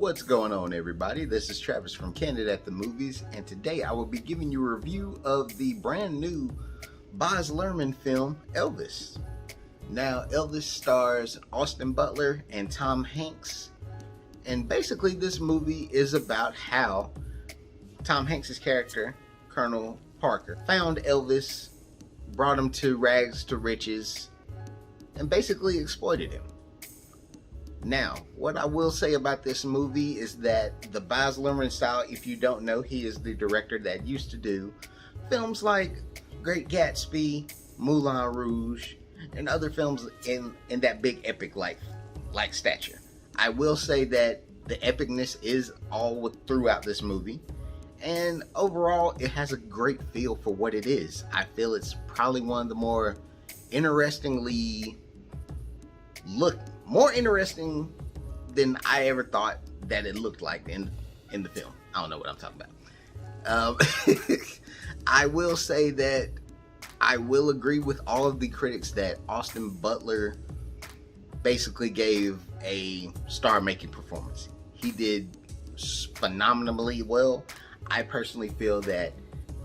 What's going on, everybody? This is Travis from Candid at the Movies, and today I will be giving you a review of the brand new Bar Luhrmann film, Elvis. Now, Elvis stars Austin Butler and Tom Hanks, and basically this movie is about how Tom Hanks' character, Colonel Parker, found Elvis, brought him to rags to riches, and basically exploited him. Now, what I will say about this movie is that the Baz Luhrmann style, if you don't know, he is the director that used to do films like Great Gatsby, Moulin Rouge, and other films in that big epic like stature. I will say that the epicness is all throughout this movie, and overall it has a great feel for what it is. I feel it's probably one of the more interesting than I ever thought that it looked like in the film. I don't know what I'm talking about. I will say that I will agree with all of the critics that Austin Butler basically gave a star-making performance. He did phenomenally well. I personally feel that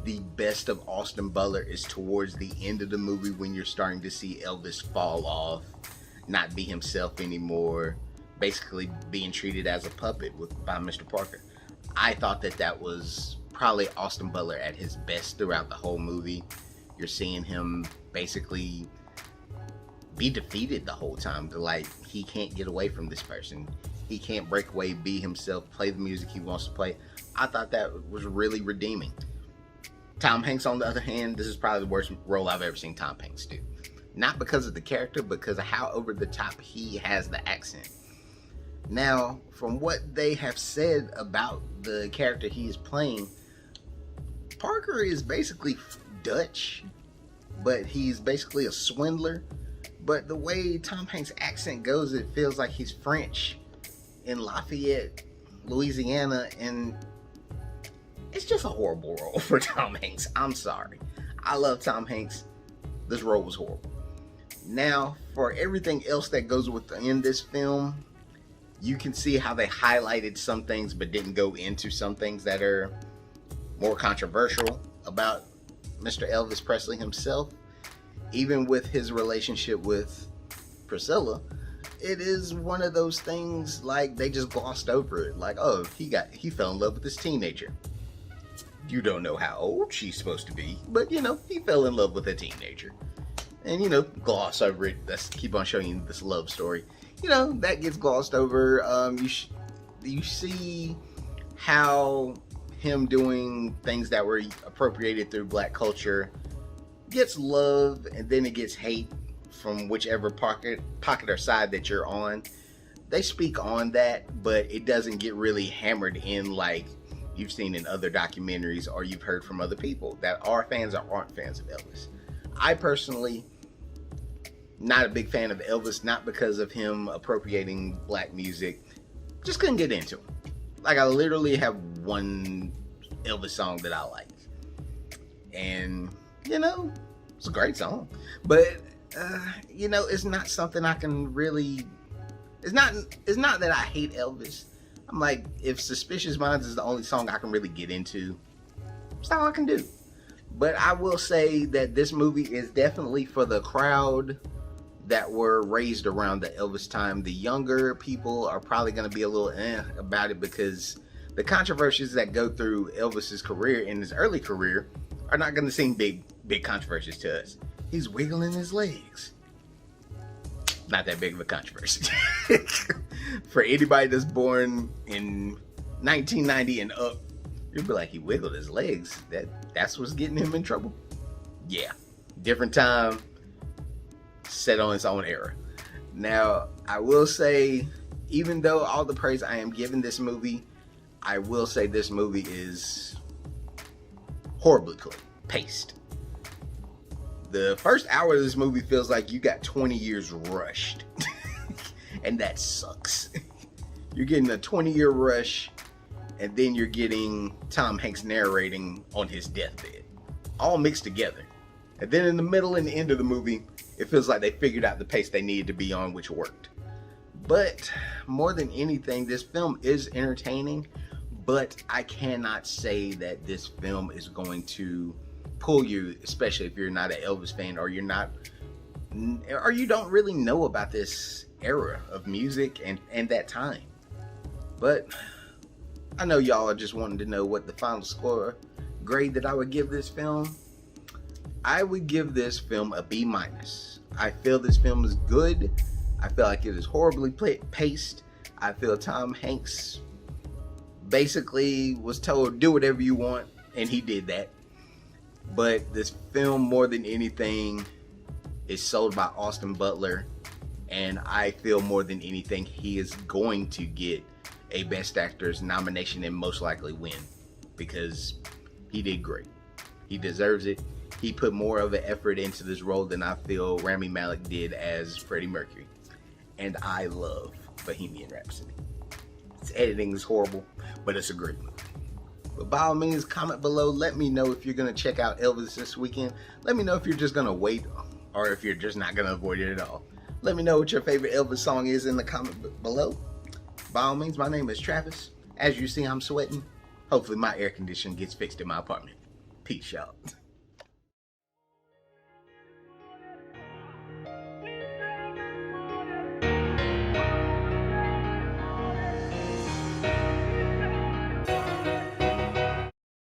the best of Austin Butler is towards the end of the movie when you're starting to see Elvis fall off, not be himself anymore, basically being treated as a puppet by Mr. Parker. I thought that was probably Austin Butler at his best throughout the whole movie. You're seeing him basically be defeated the whole time. He can't get away from this person. He can't break away, be himself, play the music he wants to play. I thought that was really redeeming. Tom Hanks, on the other hand, this is probably the worst role I've ever seen Tom Hanks do. Not because of the character, but because of how over the top he has the accent. Now, from what they have said about the character he is playing, Parker is basically Dutch, but he's basically a swindler. But the way Tom Hanks' accent goes, it feels like he's French in Lafayette, Louisiana, and it's just a horrible role for Tom Hanks. I'm sorry. I love Tom Hanks. This role was horrible. Now, for everything else that goes within this film, you can see how they highlighted some things but didn't go into some things that are more controversial about Mr. Elvis Presley himself. Even with his relationship with Priscilla, it is one of those things like they just glossed over it. Like, oh, he fell in love with this teenager. You don't know how old she's supposed to be, but he fell in love with a teenager. And gloss over it. Let's keep on showing you this love story. That gets glossed over. You see how him doing things that were appropriated through black culture gets love, and then it gets hate from whichever pocket or side that you're on. They speak on that, but it doesn't get really hammered in like you've seen in other documentaries or you've heard from other people that are fans or aren't fans of Elvis. I personally, not a big fan of Elvis, not because of him appropriating black music, just couldn't get into him. Like, I literally have one Elvis song that I like, and it's a great song, but it's not something I can really, it's not that I hate Elvis. I'm like, if Suspicious Minds is the only song I can really get into, that's all I can do. But I will say that this movie is definitely for the crowd that were raised around the Elvis time. The younger people are probably going to be a little about it because the controversies that go through Elvis's career in his early career are not going to seem big controversies to us. He's wiggling his legs. Not that big of a controversy. For anybody that's born in 1990 and up, you'd be like, he wiggled his legs. That's what's getting him in trouble. Yeah, different time, set on its own era. Now, I will say, even though all the praise I am giving this movie, I will say this movie is horribly paced. The first hour of this movie feels like you got 20 years rushed. And that sucks. You're getting a 20-year rush, and then you're getting Tom Hanks narrating on his deathbed. All mixed together. And then in the middle and the end of the movie, it feels like they figured out the pace they needed to be on, which worked. But more than anything, this film is entertaining, but I cannot say that this film is going to pull you, especially if you're not an Elvis fan, or you don't really know about this era of music and that time. But I know y'all are just wanting to know what the final score grade that I would give this film. I would give this film a B-. I feel this film is good. I feel like it is horribly paced. I feel Tom Hanks basically was told, do whatever you want, and he did that. But this film, more than anything, is sold by Austin Butler, and I feel more than anything he is going to get a Best Actor's nomination and most likely win, because he did great. He deserves it. He put more of an effort into this role than I feel Rami Malek did as Freddie Mercury. And I love Bohemian Rhapsody. Its editing is horrible, but it's a great movie. But by all means, comment below. Let me know if you're going to check out Elvis this weekend. Let me know if you're just going to wait, or if you're just not going to avoid it at all. Let me know what your favorite Elvis song is in the comment below. By all means, my name is Travis. As you see, I'm sweating. Hopefully my air conditioning gets fixed in my apartment. Peace, y'all.